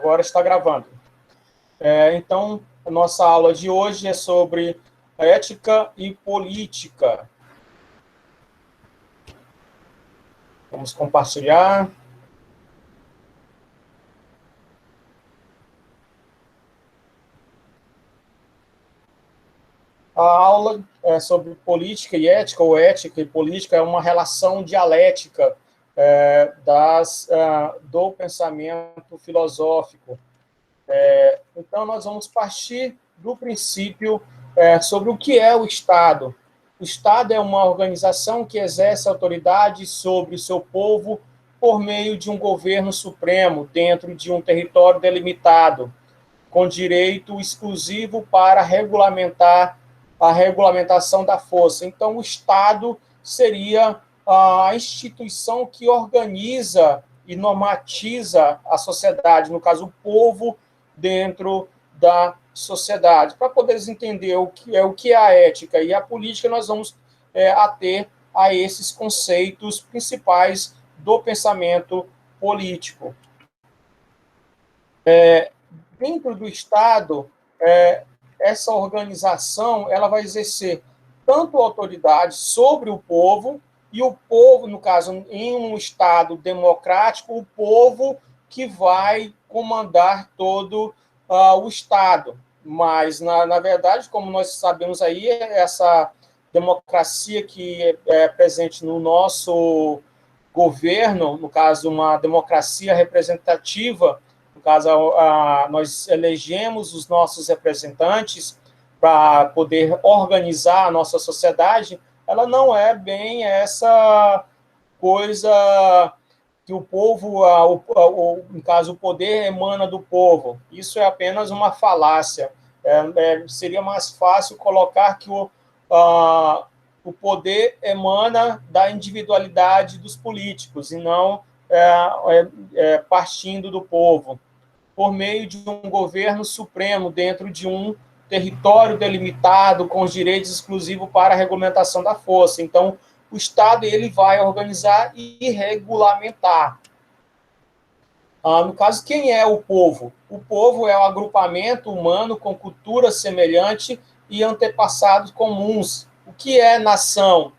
agora está gravando. Então, a nossa aula de hoje é sobre ética e política. Vamos compartilhar. A aula é sobre política e ética, ou ética e política, é uma relação dialética do pensamento filosófico. Então, nós vamos partir do princípio sobre o que é o Estado. O Estado é uma organização que exerce autoridade sobre o seu povo por meio de um governo supremo dentro de um território delimitado, com direito exclusivo para regulamentar a regulamentação da força. Então, o Estado seria a instituição que organiza e normatiza a sociedade, no caso, o povo dentro da sociedade. Para poderes entender o que é a ética e a política, nós vamos ater a esses conceitos principais do pensamento político. Dentro do Estado, essa organização ela vai exercer tanto autoridade sobre o povo, e o povo, no caso, em um Estado democrático, o povo que vai comandar todo o Estado. Mas, na verdade, como nós sabemos aí, essa democracia que é presente no nosso governo, no caso, uma democracia representativa, no caso, nós elegemos os nossos representantes para poder organizar a nossa sociedade, ela não é bem essa coisa que o povo, no caso, o poder emana do povo. Isso é apenas uma falácia. Seria mais fácil colocar que o poder emana da individualidade dos políticos, e não partindo do povo, por meio de um governo supremo dentro de um território delimitado com os direitos exclusivos para a regulamentação da força. Então, o Estado ele vai organizar e regulamentar. No caso, quem é o povo? O povo é um agrupamento humano com cultura semelhante e antepassados comuns. O que é nação?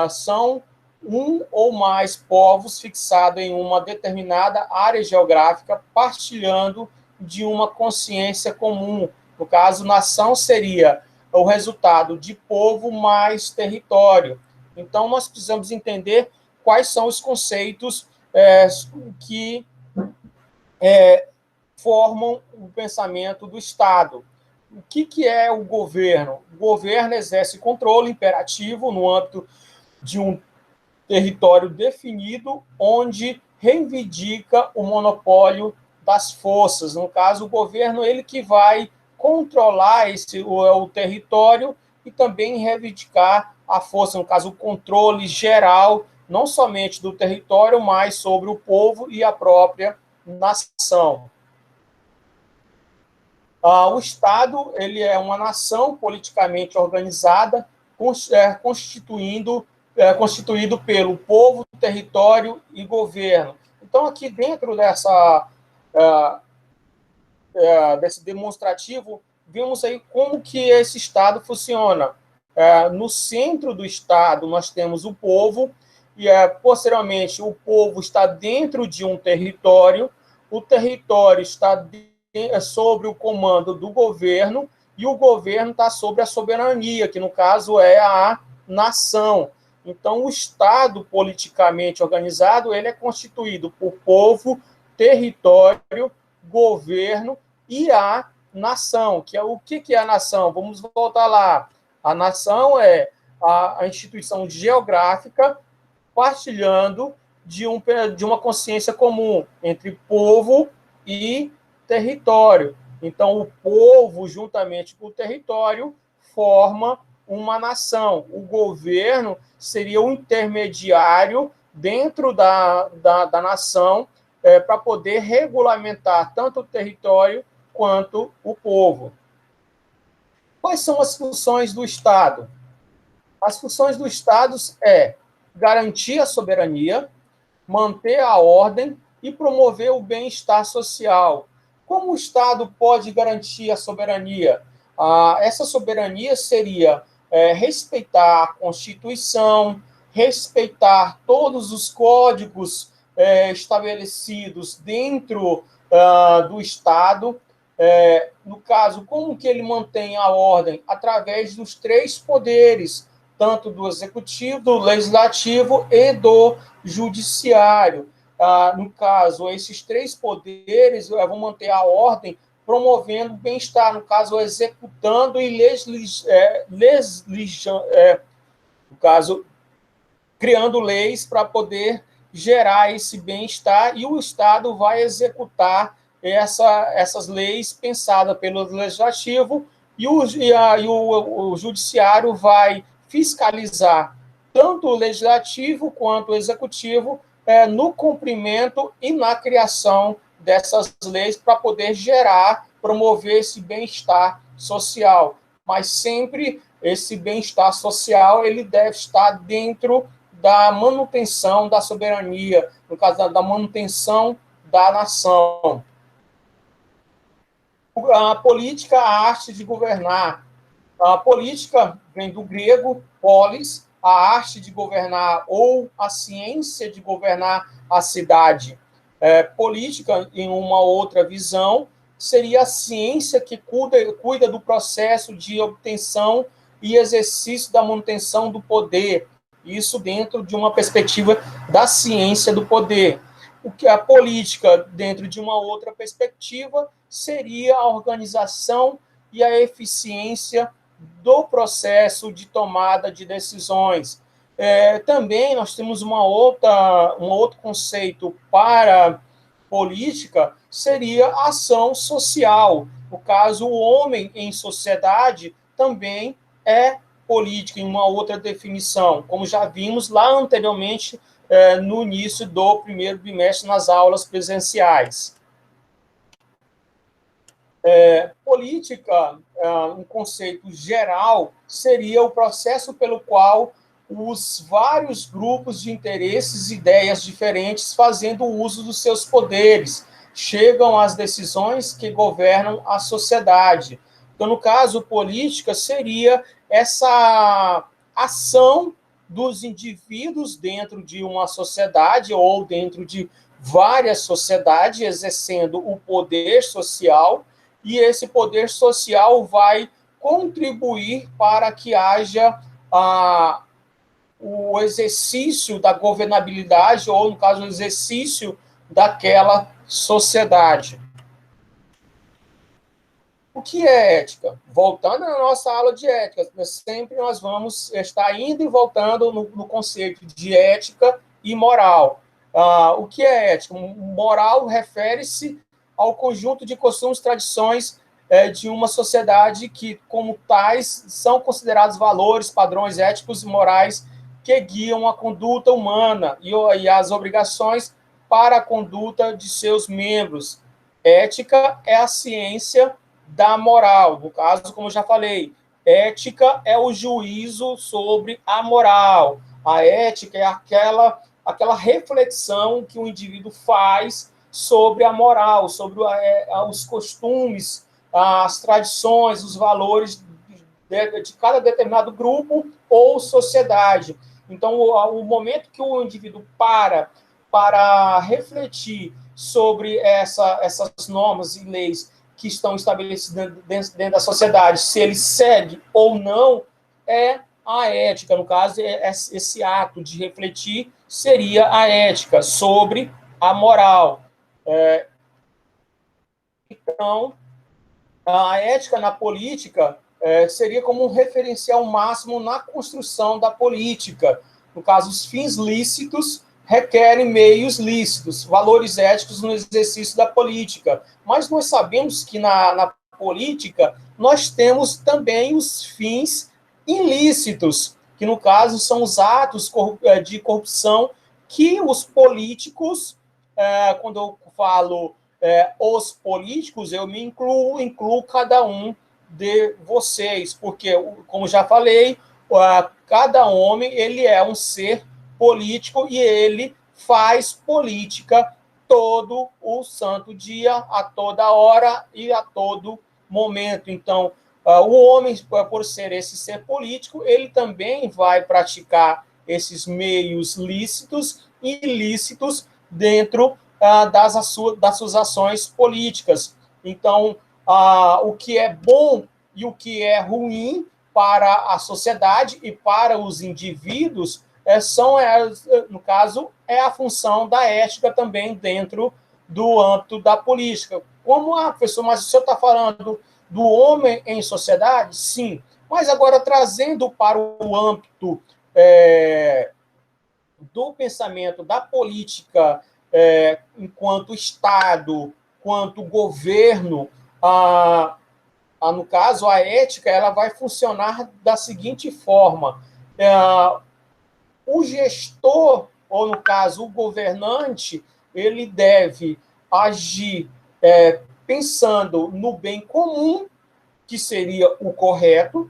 São um ou mais povos fixados em uma determinada área geográfica, partilhando de uma consciência comum. No caso, nação seria o resultado de povo mais território. Então, nós precisamos entender quais são os conceitos que formam o pensamento do Estado. O que é o governo? O governo exerce controle imperativo no âmbito de um território definido, onde reivindica o monopólio das forças. No caso, o governo ele que vai controlar o território e também reivindicar a força, no caso, o controle geral, não somente do território, mas sobre o povo e a própria nação. O Estado ele é uma nação politicamente organizada, constituído pelo povo, território e governo. Então, aqui dentro desse demonstrativo, vimos aí como que esse Estado funciona. No centro do Estado, nós temos o povo, e posteriormente o povo está dentro de um território, o território está sobre o comando do governo, e o governo está sobre a soberania, que no caso é a nação. Então, o Estado politicamente organizado ele é constituído por povo, território, governo e a nação. Que é o que é a nação? Vamos voltar lá. A nação é a instituição geográfica partilhando de uma consciência comum entre povo e território. Então, o povo, juntamente com o território, forma uma nação. O governo seria o intermediário dentro da nação para poder regulamentar tanto o território quanto o povo. Quais são as funções do Estado? As funções do Estado é garantir a soberania, manter a ordem e promover o bem-estar social. Como o Estado pode garantir a soberania? Essa soberania seria respeitar a Constituição, respeitar todos os códigos estabelecidos dentro do Estado. No caso, como que ele mantém a ordem? Através dos três poderes, tanto do executivo, do legislativo e do judiciário. No caso, esses três poderes vão manter a ordem, promovendo o bem-estar, no caso, executando e no caso, criando leis para poder gerar esse bem-estar, e o Estado vai executar essas leis pensadas pelo legislativo, e o judiciário vai fiscalizar tanto o legislativo quanto o executivo no cumprimento e na criação dessas leis para poder gerar, promover esse bem-estar social. Mas sempre esse bem-estar social ele deve estar dentro da manutenção da soberania, no caso da manutenção da nação. A política, a arte de governar. A política vem do grego polis, a arte de governar ou a ciência de governar a cidade. Política, em uma outra visão, seria a ciência que cuida do processo de obtenção e exercício da manutenção do poder, isso dentro de uma perspectiva da ciência do poder. O que a política, dentro de uma outra perspectiva, seria a organização e a eficiência do processo de tomada de decisões. Também nós temos um outro conceito para política, seria a ação social. No caso, o homem em sociedade também é política, em uma outra definição, como já vimos lá anteriormente, no início do primeiro bimestre, nas aulas presenciais. Política, um conceito geral, seria o processo pelo qual os vários grupos de interesses e ideias diferentes, fazendo uso dos seus poderes, chegam às decisões que governam a sociedade. Então, no caso, política seria essa ação dos indivíduos dentro de uma sociedade ou dentro de várias sociedades, exercendo o poder social, e esse poder social vai contribuir para que haja o exercício da governabilidade, ou, no caso, o exercício daquela sociedade. O que é ética? Voltando à nossa aula de ética, sempre nós vamos estar indo e voltando no conceito de ética e moral. O que é ética? Moral refere-se ao conjunto de costumes, tradições de uma sociedade que, como tais, são considerados valores, padrões éticos e morais que guiam a conduta humana e as obrigações para a conduta de seus membros. Ética é a ciência da moral. No caso, como eu já falei, ética é o juízo sobre a moral. A ética é aquela reflexão que o indivíduo faz sobre a moral, sobre os costumes, as tradições, os valores de cada determinado grupo ou sociedade. Então, o momento que o indivíduo para refletir sobre essas normas e leis que estão estabelecidas dentro da sociedade, se ele segue ou não, é a ética. No caso, esse ato de refletir seria a ética sobre a moral. Então, a ética na política seria como um referencial máximo na construção da política. No caso, os fins lícitos requerem meios lícitos, valores éticos no exercício da política. Mas nós sabemos que na política nós temos também os fins ilícitos, que no caso são os atos de corrupção que os políticos, quando eu falo os políticos, eu me incluo cada um de vocês, porque, como já falei, cada homem ele é um ser político e ele faz política todo o santo dia, a toda hora e a todo momento. Então, o homem, por ser esse ser político, ele também vai praticar esses meios lícitos e ilícitos dentro das suas ações políticas. Então, o que é bom e o que é ruim para a sociedade e para os indivíduos no caso, é a função da ética também dentro do âmbito da política. Como professor, mas o senhor está falando do homem em sociedade? Sim. Mas agora, trazendo para o âmbito do pensamento da política enquanto Estado, quanto governo, no caso, a ética ela vai funcionar da seguinte forma. O gestor, ou no caso, o governante, ele deve agir pensando no bem comum, que seria o correto,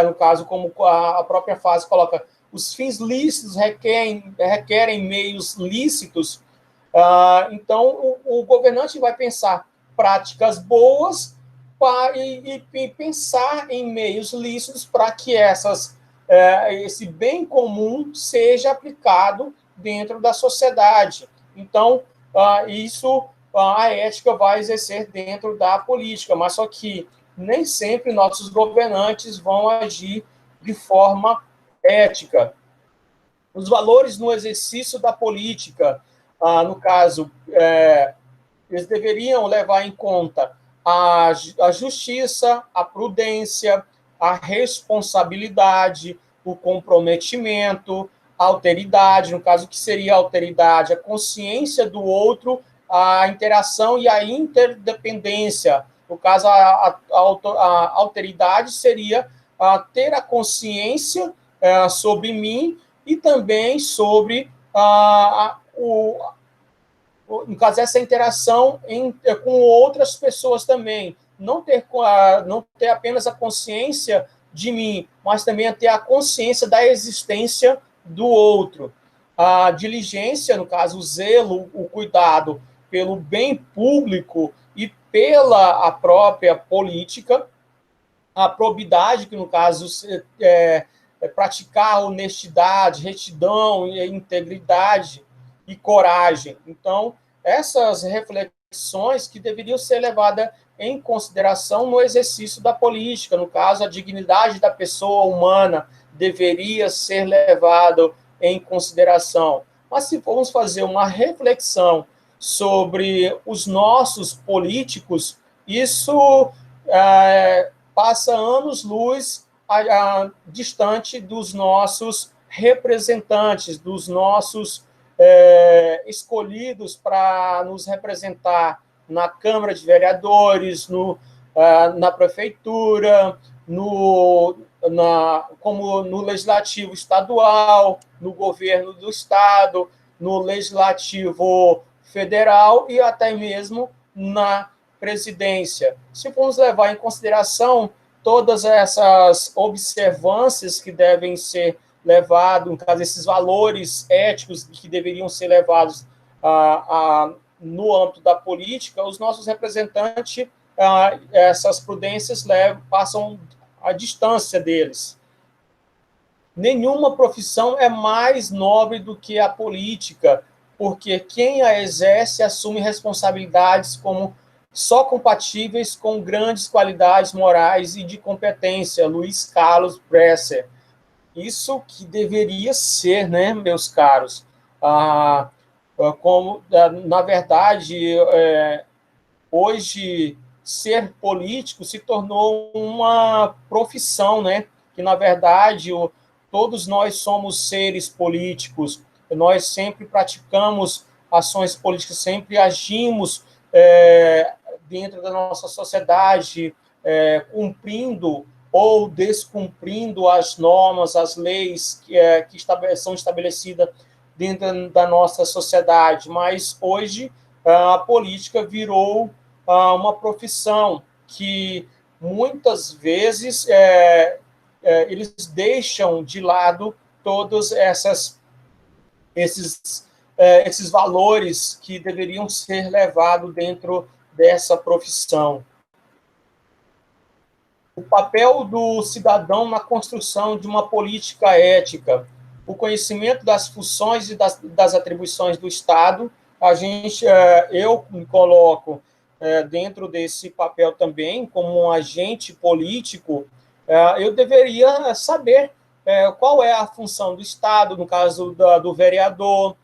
no caso, como a própria frase coloca, os fins lícitos requerem meios lícitos. Então, o governante vai pensar práticas boas e pensar em meios lícitos para que esse bem comum seja aplicado dentro da sociedade. Então, a ética vai exercer dentro da política, mas só que nem sempre nossos governantes vão agir de forma ética. Os valores no exercício da política, no caso, eles deveriam levar em conta a justiça, a prudência, a responsabilidade, o comprometimento, a alteridade, no caso, o que seria a alteridade? A consciência do outro, a interação e a interdependência. No caso, a alteridade seria ter a consciência sobre mim e também sobre no caso, essa interação com outras pessoas também. Não ter apenas a consciência de mim, mas também ter a consciência da existência do outro. A diligência, no caso, o zelo, o cuidado pelo bem público e pela a própria política. A probidade, que no caso praticar honestidade, retidão, integridade e coragem. Então, essas reflexões que deveriam ser levadas em consideração no exercício da política. No caso, a dignidade da pessoa humana deveria ser levada em consideração. Mas se formos fazer uma reflexão sobre os nossos políticos, isso passa anos-luz distante dos nossos representantes, dos nossos escolhidos para nos representar na Câmara de Vereadores, na Prefeitura, como no Legislativo Estadual, no Governo do Estado, no Legislativo Federal e até mesmo na Presidência. Se formos levar em consideração todas essas observâncias que devem ser levados, no caso, esses valores éticos que deveriam ser levados no âmbito da política, os nossos representantes, essas prudências passam a distância deles. Nenhuma profissão é mais nobre do que a política, porque quem a exerce assume responsabilidades só compatíveis com grandes qualidades morais e de competência. Luiz Carlos Bresser. Isso que deveria ser, né, meus caros? Na verdade, hoje, ser político se tornou uma profissão, né? Que, na verdade, todos nós somos seres políticos, nós sempre praticamos ações políticas, sempre agimos dentro da nossa sociedade, cumprindo ou descumprindo as normas, as leis que são estabelecidas dentro da nossa sociedade. Mas hoje a política virou uma profissão que muitas vezes eles deixam de lado todos esses esses valores que deveriam ser levados dentro dessa profissão. O papel do cidadão na construção de uma política ética, o conhecimento das funções e das atribuições do Estado, eu me coloco dentro desse papel também, como um agente político, eu deveria saber qual é a função do Estado, no caso do vereador,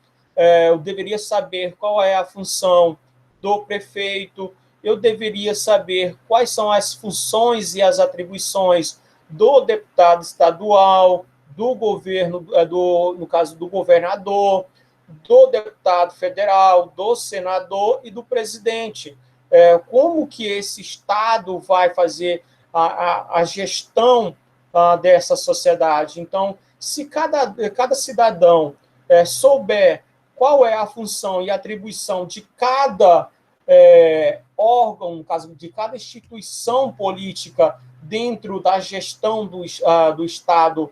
eu deveria saber qual é a função do prefeito, eu deveria saber quais são as funções e as atribuições do deputado estadual, do governo, no caso do governador, do deputado federal, do senador e do presidente. Como que esse Estado vai fazer a gestão dessa sociedade? Então, se cada cidadão souber qual é a função e atribuição de cada órgão, no caso de cada instituição política dentro da gestão do Estado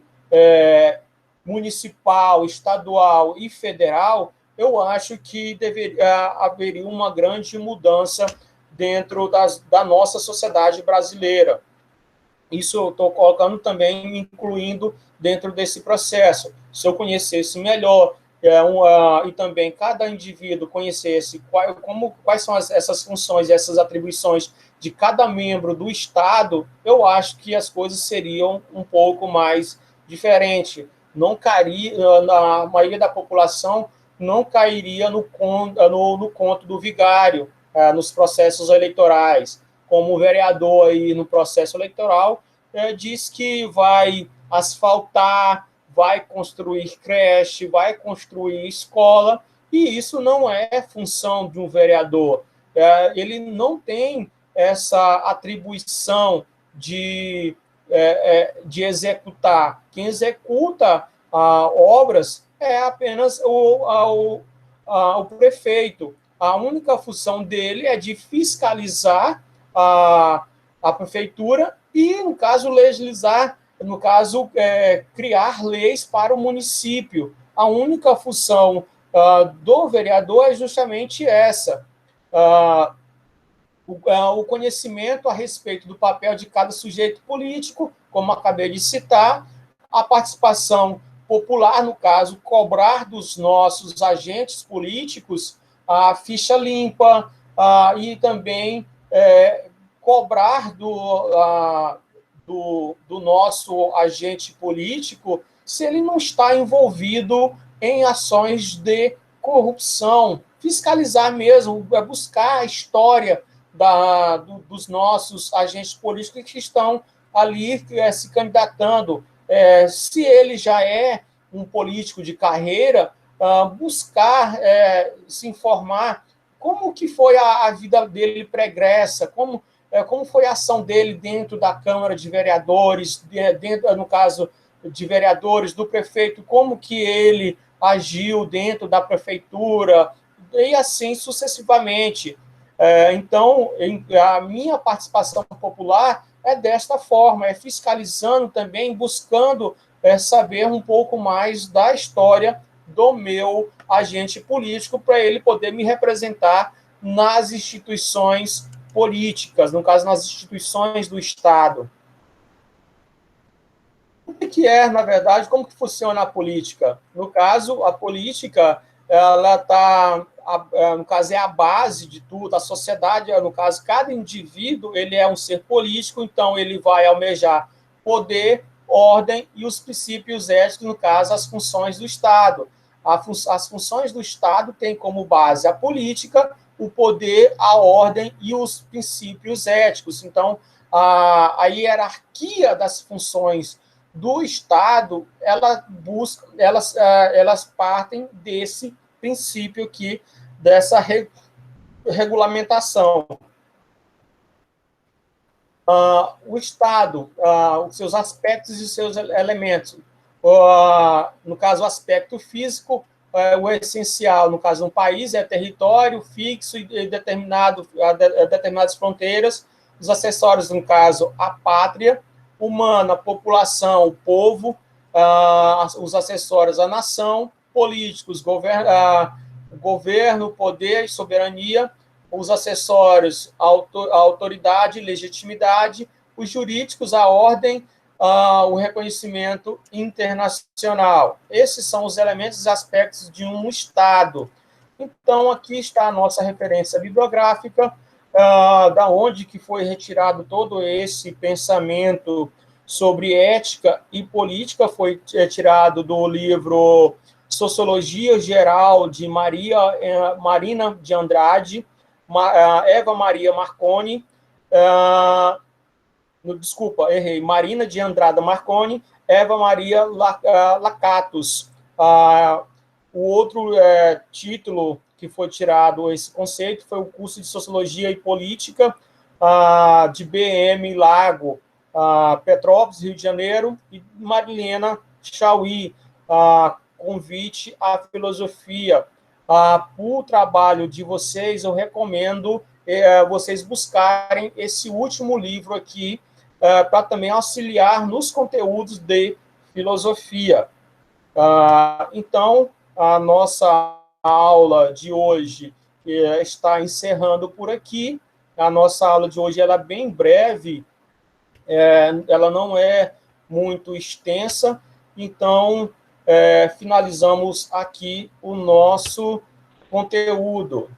municipal, estadual e federal, eu acho que haveria uma grande mudança dentro da nossa sociedade brasileira. Isso eu estou colocando também, incluindo dentro desse processo. Se eu conhecesse melhor e também cada indivíduo conhecesse quais são essas funções e essas atribuições de cada membro do Estado, eu acho que as coisas seriam um pouco mais diferentes. Não cairia, a maioria da população não cairia no conto do vigário nos processos eleitorais. Como o vereador aí no processo eleitoral diz que vai asfaltar, vai construir creche, vai construir escola, e isso não é função de um vereador. Ele não tem essa atribuição de executar. Quem executa obras é apenas o prefeito. A única função dele é de fiscalizar a prefeitura e, no caso, legislar, no caso, criar leis para o município. A única função do vereador é justamente essa. O conhecimento a respeito do papel de cada sujeito político, como acabei de citar, a participação popular, no caso, cobrar dos nossos agentes políticos a ficha limpa e também cobrar do nosso agente político se ele não está envolvido em ações de corrupção, fiscalizar mesmo, buscar a história dos nossos agentes políticos que estão ali se candidatando. Se ele já é um político de carreira, buscar se informar como que foi a vida dele pregressa, como foi a ação dele dentro da Câmara de Vereadores, dentro, no caso de vereadores, do prefeito, como que ele agiu dentro da prefeitura, e assim sucessivamente. Então, a minha participação popular é desta forma, é fiscalizando também, buscando saber um pouco mais da história do meu agente político para ele poder me representar nas instituições políticas, no caso, nas instituições do Estado. O que na verdade, como que funciona a política? No caso, a política, ela está, no caso, é a base de tudo, a sociedade, no caso, cada indivíduo, ele é um ser político, então ele vai almejar poder, ordem e os princípios éticos, no caso, as funções do Estado. As funções do Estado têm como base a política, o poder, a ordem e os princípios éticos. Então, a hierarquia das funções do Estado, elas partem desse princípio aqui, dessa regulamentação. O Estado, os seus aspectos e os seus elementos. No caso, o aspecto físico, o essencial, no caso, um país é território fixo e determinadas fronteiras, os acessórios, no caso, a pátria, humana, população, o povo, os acessórios, a nação, políticos, governo, poder e soberania, os acessórios, a autoridade, legitimidade, os jurídicos, a ordem, o reconhecimento internacional. Esses são os elementos e aspectos de um Estado. Então, aqui está a nossa referência bibliográfica, da onde que foi retirado todo esse pensamento sobre ética e política, foi tirado do livro Sociologia Geral, de Marina de Andrade, Eva Maria Marconi, desculpa, errei, Marina de Andrada Marconi, Eva Maria Lacatus. O outro título que foi tirado esse conceito foi o curso de Sociologia e Política de BM Lago, Petrópolis, Rio de Janeiro, e Marilena Chauí, convite à filosofia. Por trabalho de vocês, eu recomendo vocês buscarem esse último livro aqui, para também auxiliar nos conteúdos de filosofia. Então, a nossa aula de hoje está encerrando por aqui. A nossa aula de hoje ela é bem breve, ela não é muito extensa, então finalizamos aqui o nosso conteúdo.